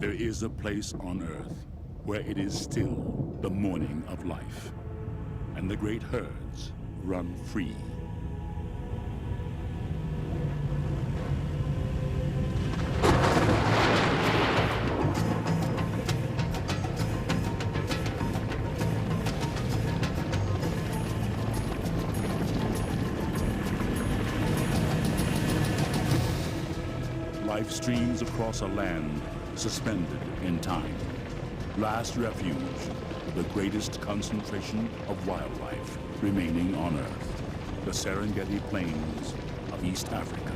There is a place on Earth where it is still the morning of life, and the great herds run free. Life streams across a land suspended in time. Last refuge, the greatest concentration of wildlife remaining on Earth, the Serengeti Plains of East Africa.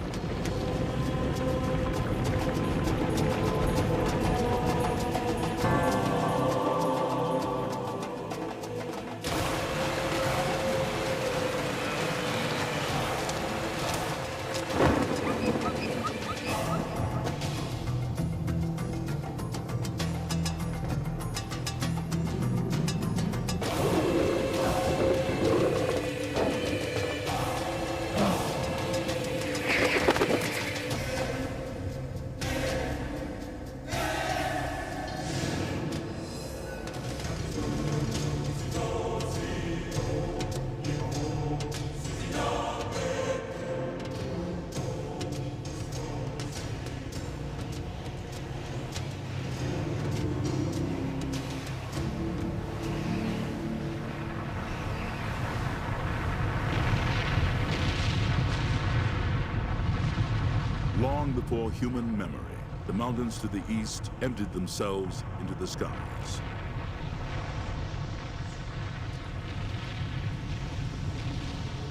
Long before human memory, the mountains to the east emptied themselves into the skies.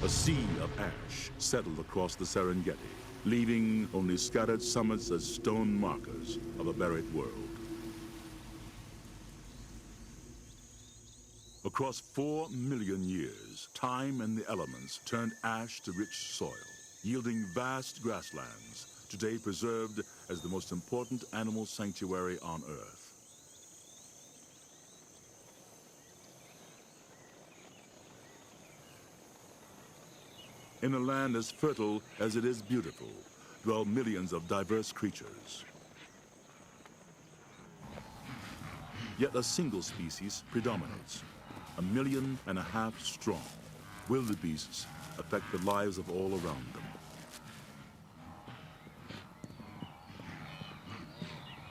A sea of ash settled across the Serengeti, leaving only scattered summits as stone markers of a buried world. Across 4 million years, time and the elements turned ash to rich soil, yielding vast grasslands, today preserved as the most important animal sanctuary on Earth. In a land as fertile as it is beautiful, dwell millions of diverse creatures. Yet a single species predominates, 1.5 million strong. Wildebeests affect the lives of all around them.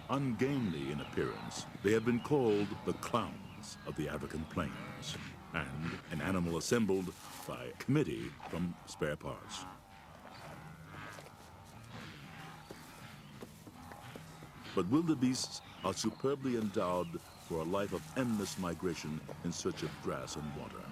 Ungainly in appearance, they have been called the clowns of the African plains, and an animal assembled by a committee from spare parts. But wildebeests are superbly endowed for a life of endless migration in search of grass and water.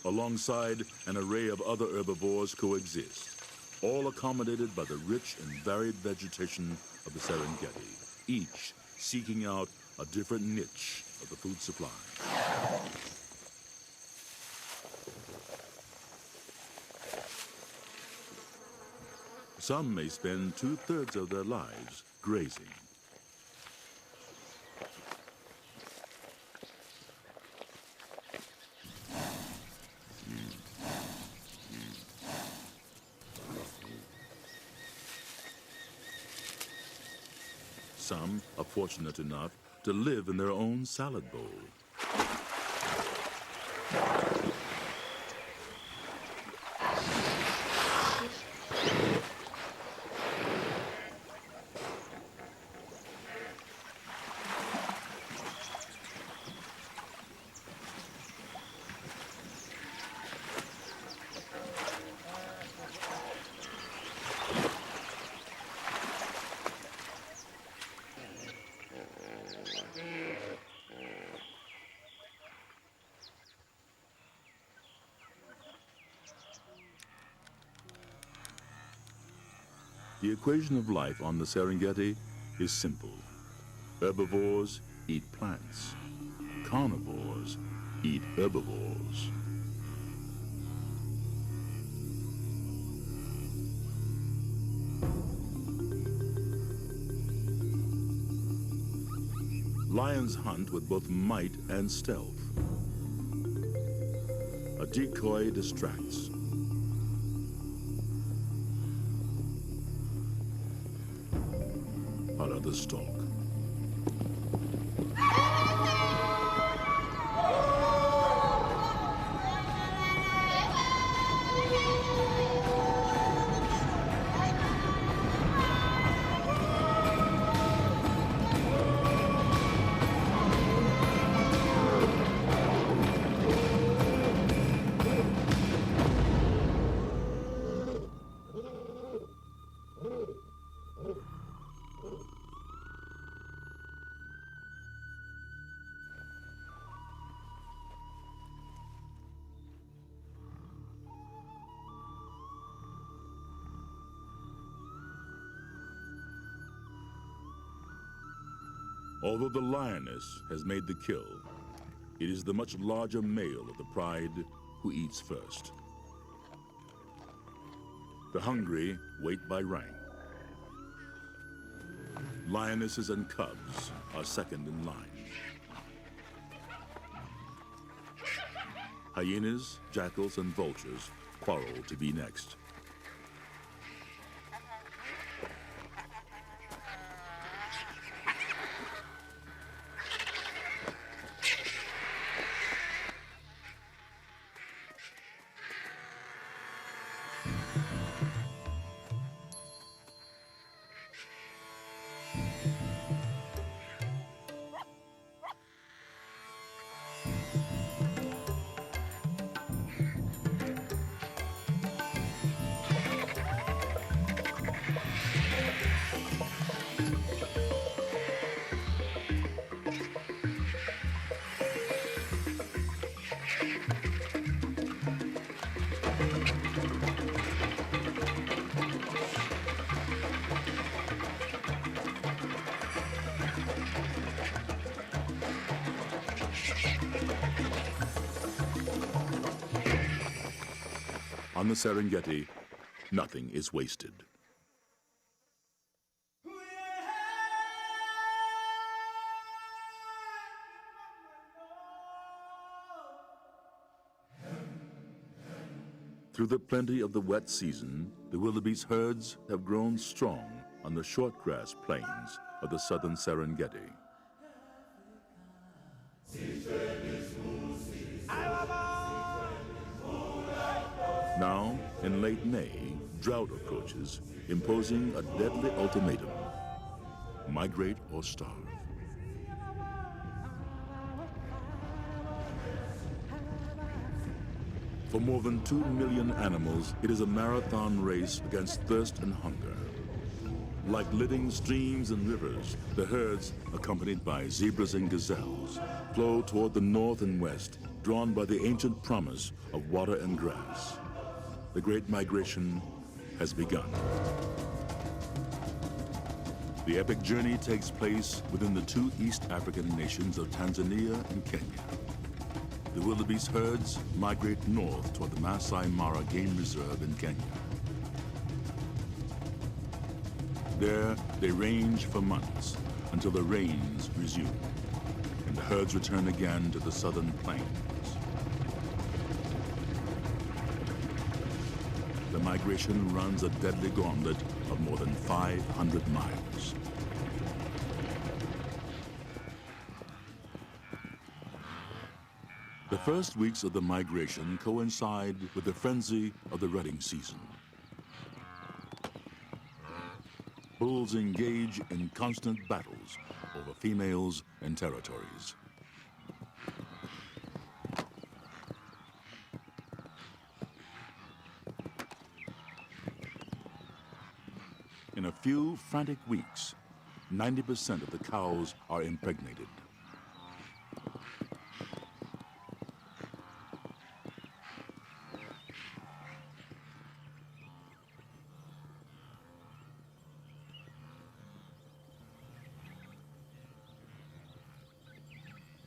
Alongside an array of other herbivores coexist, all accommodated by the rich and varied vegetation of the Serengeti, each seeking out a different niche of the food supply. Some may spend 2/3 of their lives grazing. Some are fortunate enough to live in their own salad bowl. The equation of life on the Serengeti is simple. Herbivores eat plants. Carnivores eat herbivores. Lions hunt with both might and stealth. A decoy distracts. the stalk. Although the lioness has made the kill, it is the much larger male of the pride who eats first. The hungry wait by rank. Lionesses and cubs are second in line. Hyenas, jackals, and vultures quarrel to be next. On the Serengeti, nothing is wasted. Through the plenty of the wet season, the wildebeest herds have grown strong on the shortgrass plains of the southern Serengeti. Now, in late May, drought approaches, imposing a deadly ultimatum: migrate or starve. For more than 2 million animals, it is a marathon race against thirst and hunger. Like living streams and rivers, the herds, accompanied by zebras and gazelles, flow toward the north and west, drawn by the ancient promise of water and grass. The Great Migration has begun. The epic journey takes place within the two East African nations of Tanzania and Kenya. The wildebeest herds migrate north toward the Masai Mara Game Reserve in Kenya. There, they range for months until the rains resume, and the herds return again to the southern plains. The migration runs a deadly gauntlet of more than 500 miles. The first weeks of the migration coincide with the frenzy of the rutting season. Bulls engage in constant battles over females and territories. In a few frantic weeks, 90% of the cows are impregnated.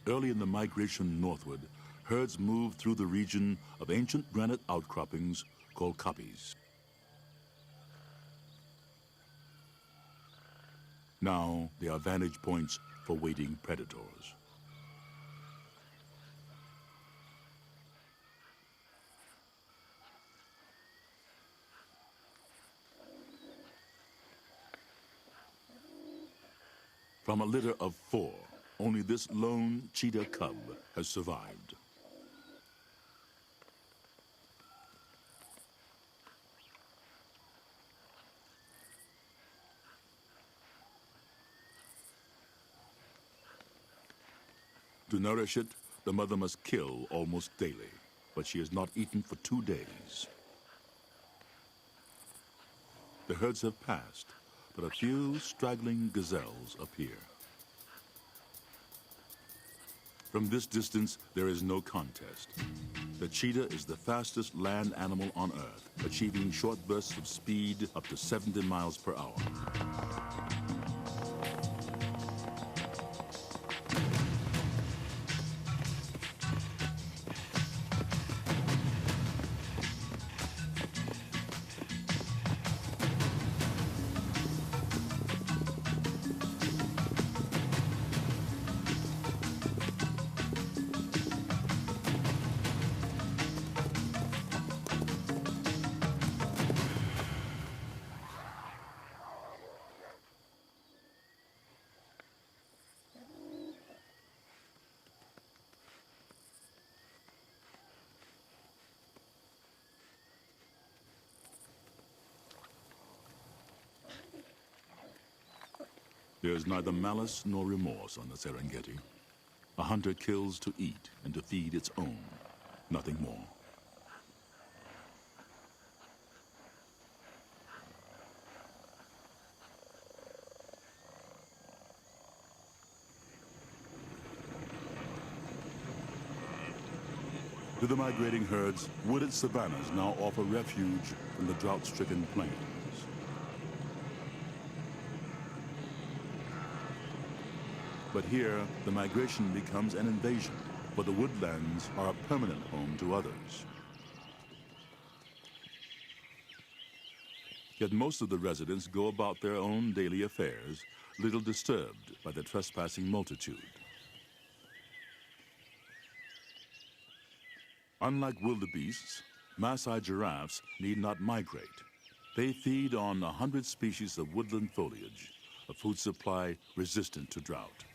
Early in the migration northward, herds move through the region of ancient granite outcroppings called kopjes. Now they are vantage points for waiting predators. From a litter of 4, only this lone cheetah cub has survived. To nourish it, the mother must kill almost daily, but she has not eaten for 2 days. The herds have passed, but a few straggling gazelles appear. From this distance, there is no contest. The cheetah is the fastest land animal on Earth, achieving short bursts of speed up to 70 miles per hour. There is neither malice nor remorse on the Serengeti. A hunter kills to eat and to feed its own, nothing more. To the migrating herds, wooded savannas now offer refuge from the drought-stricken plains. But here, the migration becomes an invasion, for the woodlands are a permanent home to others. Yet most of the residents go about their own daily affairs, little disturbed by the trespassing multitude. Unlike wildebeests, Maasai giraffes need not migrate. They feed on 100 species of woodland foliage, a food supply resistant to drought.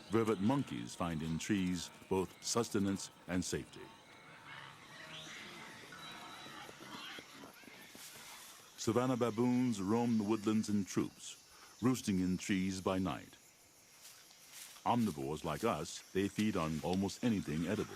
Vervet monkeys find in trees both sustenance and safety. Savanna baboons roam the woodlands in troops, roosting in trees by night. Omnivores like us, they feed on almost anything edible.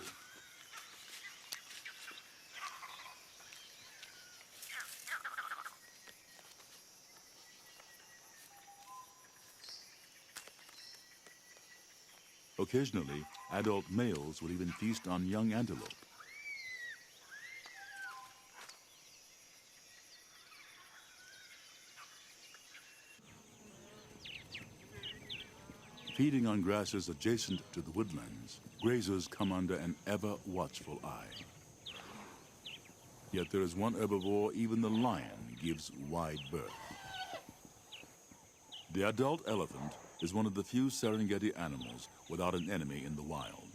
Occasionally, adult males will even feast on young antelope. Feeding on grasses adjacent to the woodlands, grazers come under an ever-watchful eye. Yet there is one herbivore even the lion gives wide berth. The adult elephant is one of the few Serengeti animals without an enemy in the wild.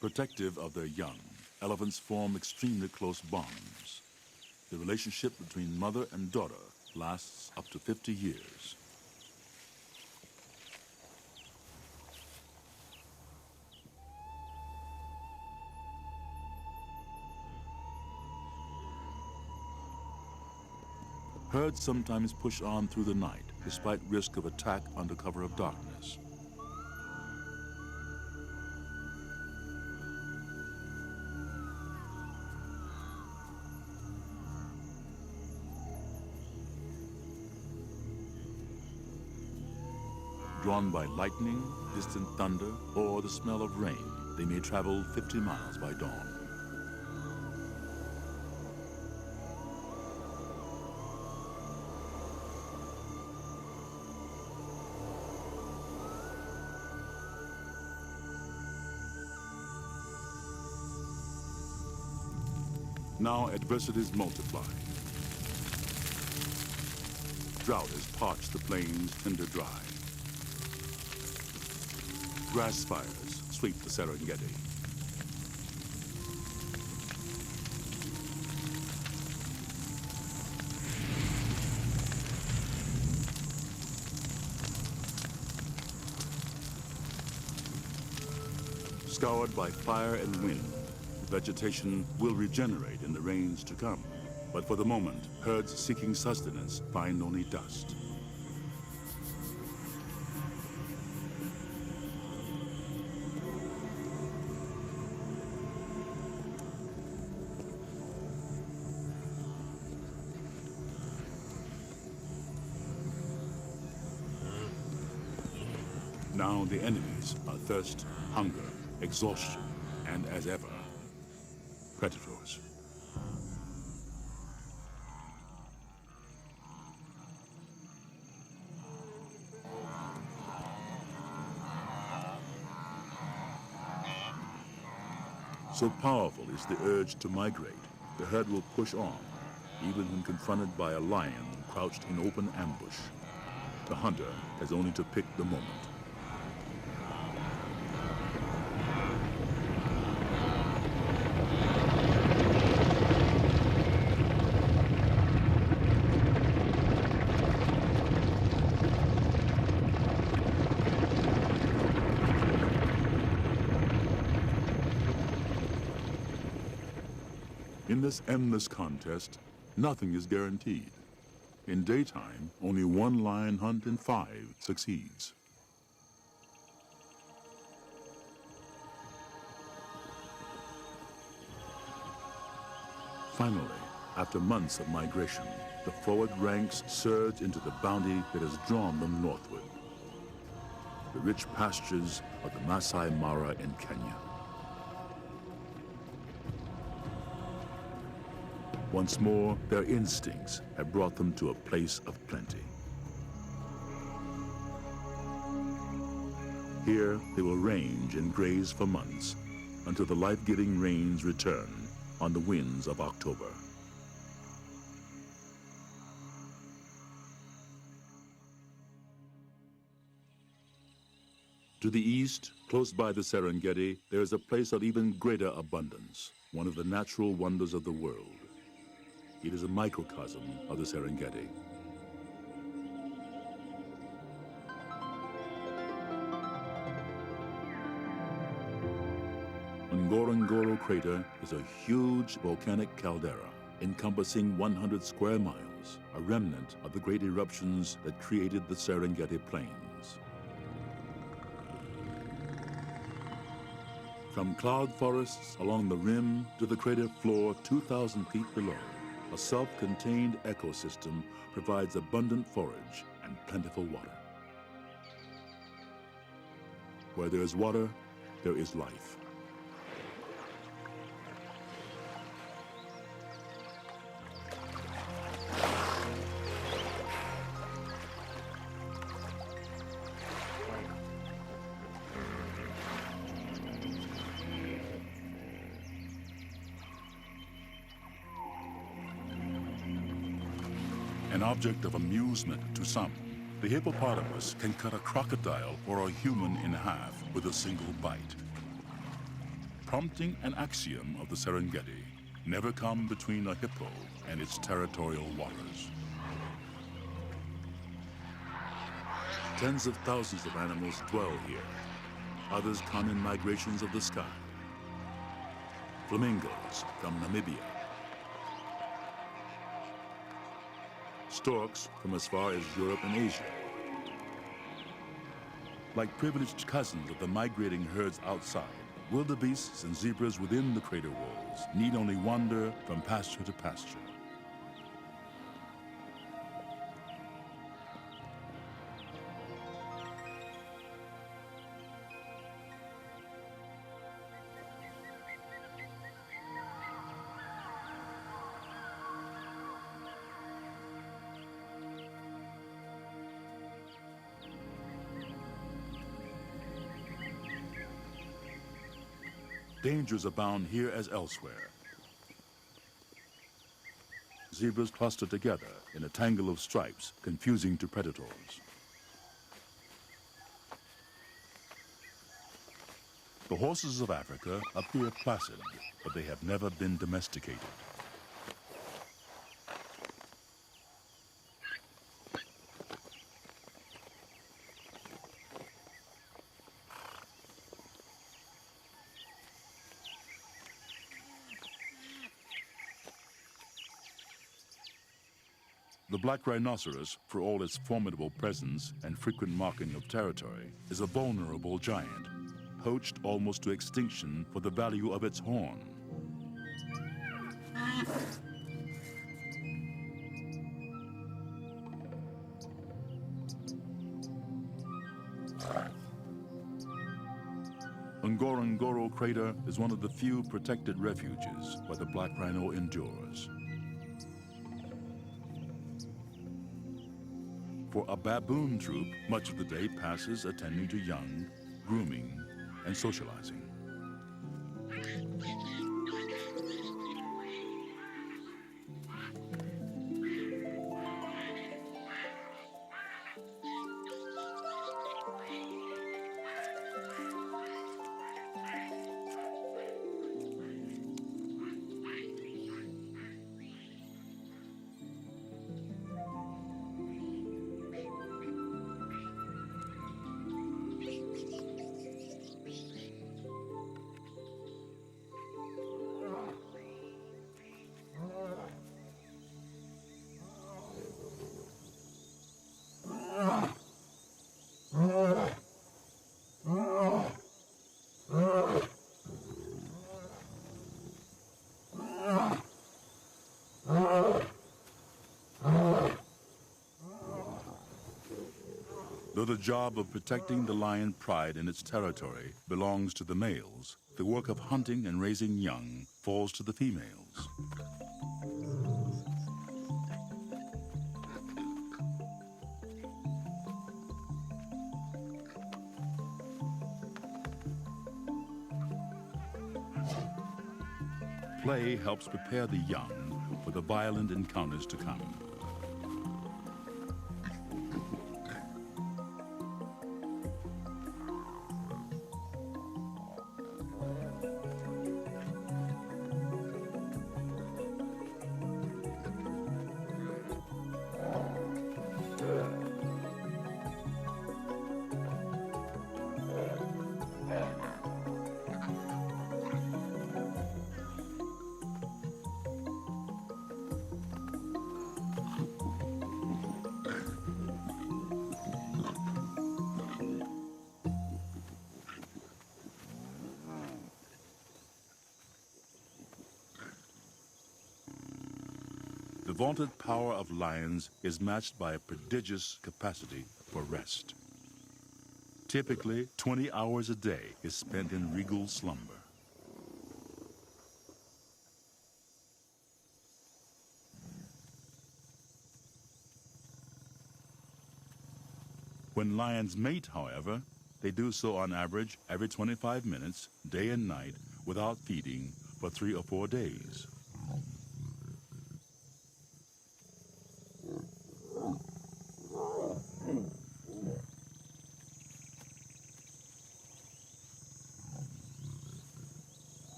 Protective of their young, elephants form extremely close bonds. The relationship between mother and daughter lasts up to 50 years. Herds sometimes push on through the night, despite risk of attack under cover of darkness. Drawn by lightning, distant thunder, or the smell of rain, they may travel 50 miles by dawn. Now adversities multiply. Drought has parched the plains tinder dry. Grass fires sweep the Serengeti. Scoured by fire and wind, vegetation will regenerate in the rains to come. But for the moment, herds seeking sustenance find only dust. Now the enemies are thirst, hunger, exhaustion, and as ever, predators. So powerful is the urge to migrate, the herd will push on, even when confronted by a lion crouched in open ambush. The hunter has only to pick the moment. In this endless contest, nothing is guaranteed. In daytime, only one lion hunt in 5 succeeds. Finally, after months of migration, the forward ranks surge into the bounty that has drawn them northward. The rich pastures of the Masai Mara in Kenya. Once more, their instincts have brought them to a place of plenty. Here, they will range and graze for months until the life-giving rains return on the winds of October. To the east, close by the Serengeti, there is a place of even greater abundance, one of the natural wonders of the world. It is a microcosm of the Serengeti. Ngorongoro crater is a huge volcanic caldera encompassing 100 square miles, a remnant of the great eruptions that created the Serengeti plains. From cloud forests along the rim to the crater floor 2,000 feet below, a self-contained ecosystem provides abundant forage and plentiful water. Where there is water, there is life. An object of amusement to some, the hippopotamus can cut a crocodile or a human in half with a single bite. Prompting an axiom of the Serengeti, never come between a hippo and its territorial waters. Tens of thousands of animals dwell here. Others come in migrations of the sky. Flamingos from Namibia. Storks from as far as Europe and Asia. Like privileged cousins of the migrating herds outside, wildebeests and zebras within the crater walls need only wander from pasture to pasture. Dangers abound here as elsewhere. zebras cluster together in a tangle of stripes, confusing to predators. The horses of Africa appear placid, but they have never been domesticated. The black rhinoceros, for all its formidable presence and frequent marking of territory, is a vulnerable giant, poached almost to extinction for the value of its horn. Ngorongoro Crater is one of the few protected refuges where the black rhino endures. For a baboon troop, much of the day passes attending to young, grooming, and socializing. Though the job of protecting the lion pride in its territory belongs to the males, the work of hunting and raising young falls to the females. Play helps prepare the young for the violent encounters to come. The vaunted power of lions is matched by a prodigious capacity for rest. Typically, 20 hours a day is spent in regal slumber. When lions mate, however, they do so on average every 25 minutes, day and night, without feeding for 3 or 4 days.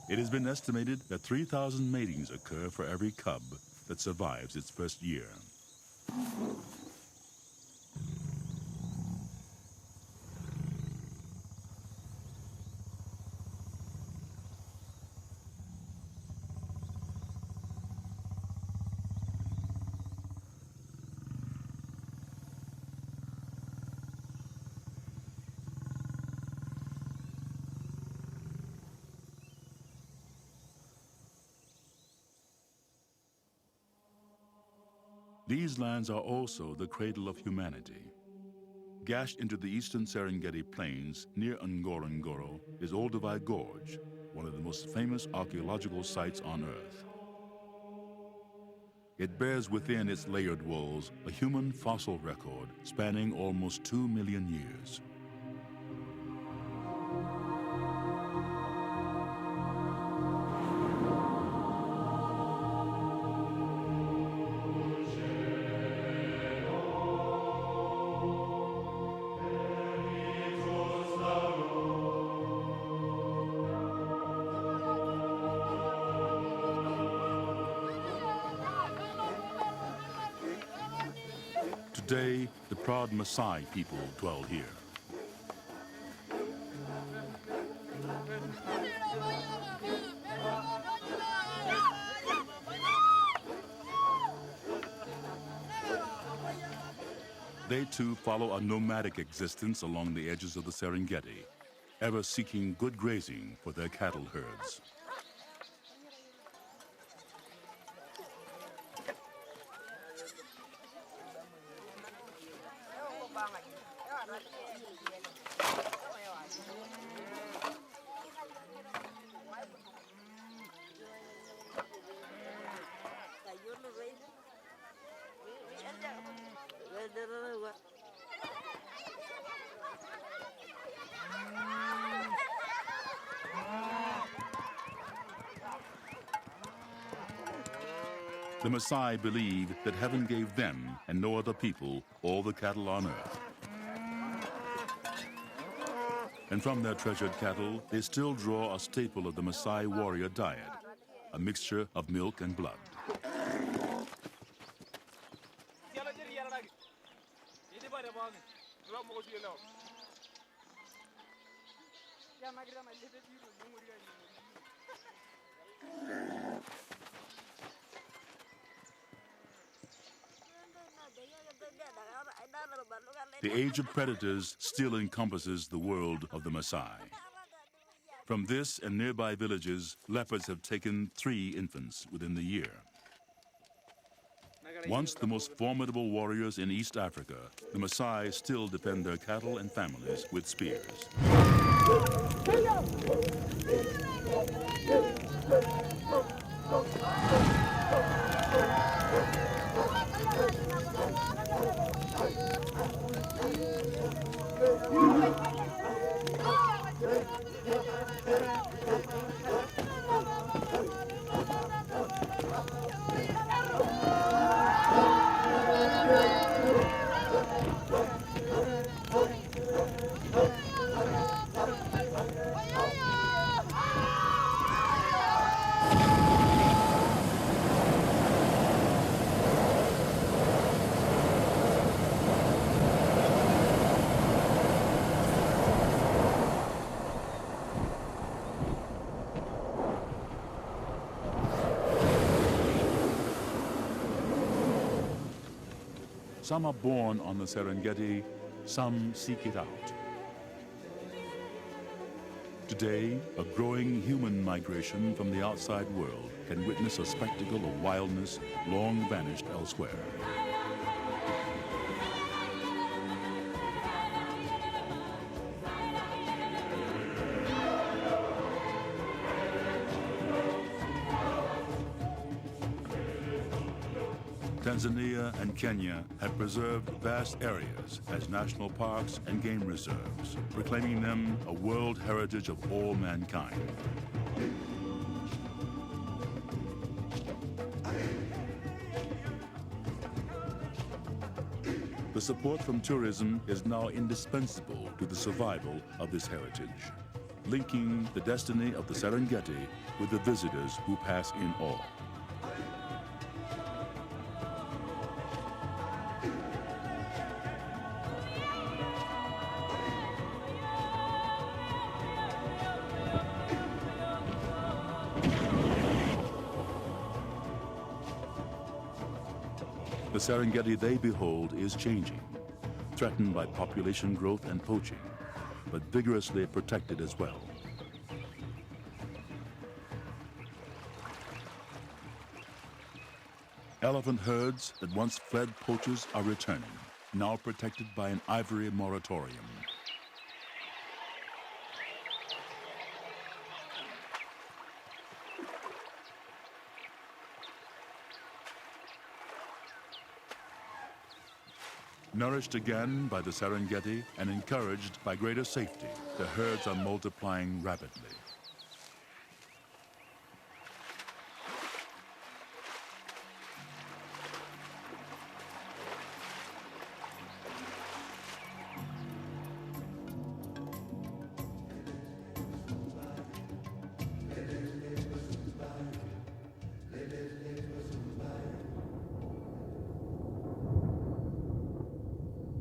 It has been estimated that 3,000 matings occur for every cub that survives its first year. These lands are also the cradle of humanity. Gashed into the eastern Serengeti plains near Ngorongoro is Olduvai Gorge, one of the most famous archaeological sites on Earth. It bears within its layered walls a human fossil record spanning almost 2 million years. Today, the proud Maasai people dwell here. They too follow a nomadic existence along the edges of the Serengeti, ever seeking good grazing for their cattle herds. The Maasai believe that heaven gave them and no other people all the cattle on earth. And from their treasured cattle, they still draw a staple of the Maasai warrior diet, a mixture of milk and blood. The age of predators still encompasses the world of the Maasai. From this and nearby villages, leopards have taken 3 infants within the year. Once the most formidable warriors in East Africa, the Maasai still defend their cattle and families with spears. Some are born on the Serengeti, some seek it out. Today, a growing human migration from the outside world can witness a spectacle of wildness long vanished elsewhere. Tanzania and Kenya have preserved vast areas as national parks and game reserves, proclaiming them a world heritage of all mankind. The support from tourism is now indispensable to the survival of this heritage, linking the destiny of the Serengeti with the visitors who pass in awe. The Serengeti they behold is changing, threatened by population growth and poaching, but vigorously protected as well. Elephant herds that once fled poachers are returning, now protected by an ivory moratorium. Nourished again by the Serengeti and encouraged by greater safety, the herds are multiplying rapidly.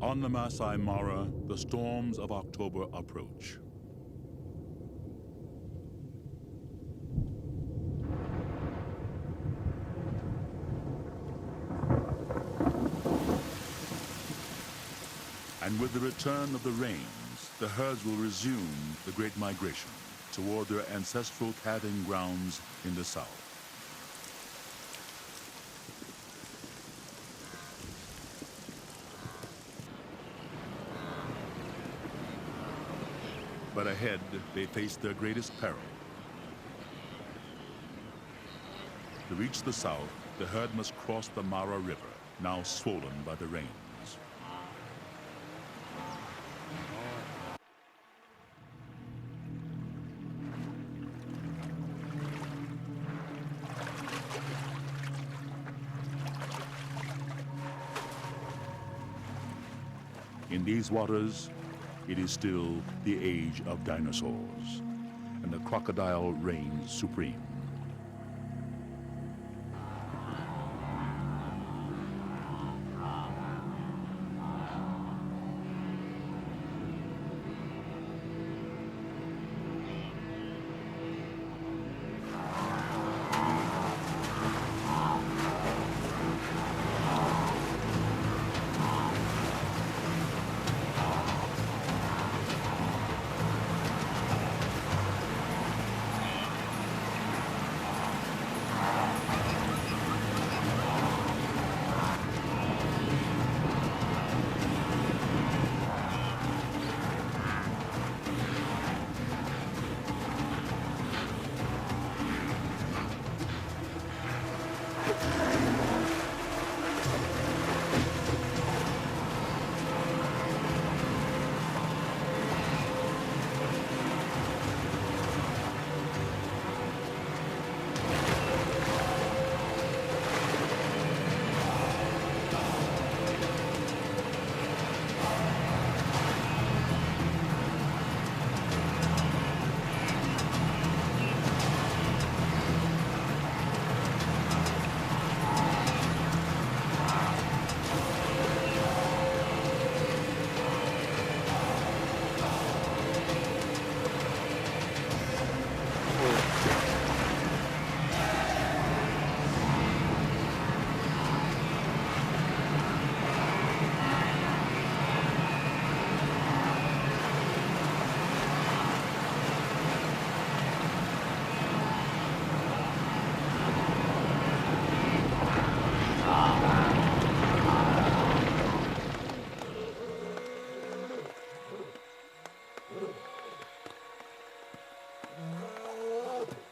On the Masai Mara, the storms of October approach. And with the return of the rains, the herds will resume the great migration toward their ancestral calving grounds in the south. But ahead, they face their greatest peril. To reach the south, the herd must cross the Mara River, now swollen by the rains. In these waters, it is still the age of dinosaurs, and the crocodile reigns supreme.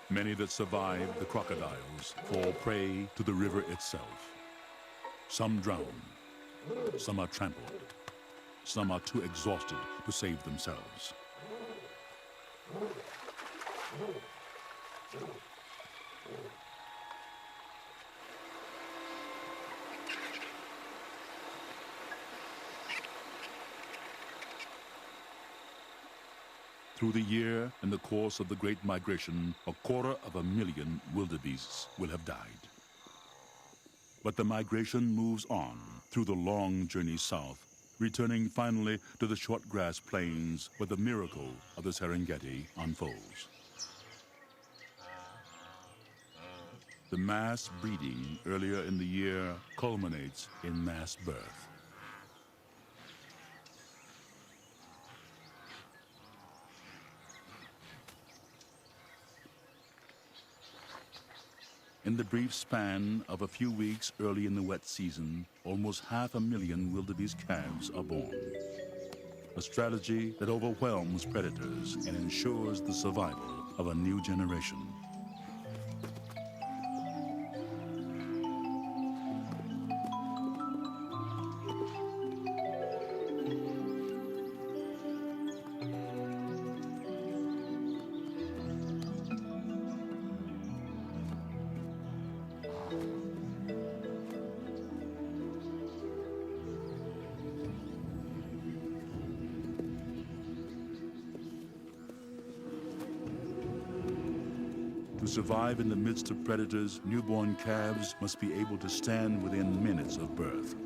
Many that survive the crocodiles fall prey to the river itself. Some drown, some are trampled, some are too exhausted to save themselves. Through the year, in the course of the Great Migration, 250,000 wildebeests will have died. But the migration moves on through the long journey south, returning finally to the short grass plains where the miracle of the Serengeti unfolds. The mass breeding earlier in the year culminates in mass birth. In the brief span of a few weeks early in the wet season, almost 500,000 wildebeest calves are born. A strategy that overwhelms predators and ensures the survival of a new generation. To survive in the midst of predators, newborn calves must be able to stand within minutes of birth.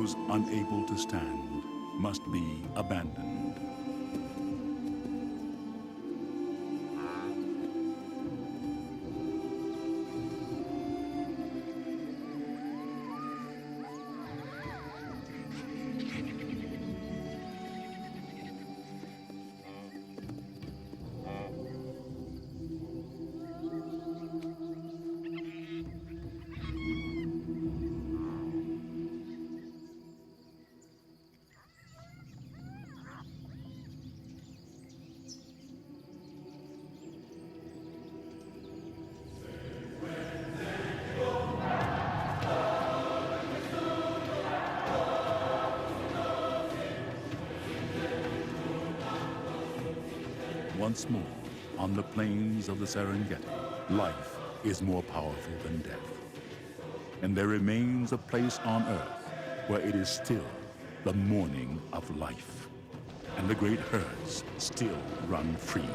those unable to stand must be abandoned. Once more, on the plains of the Serengeti, life is more powerful than death. And there remains a place on Earth where it is still the morning of life, and the great herds still run free.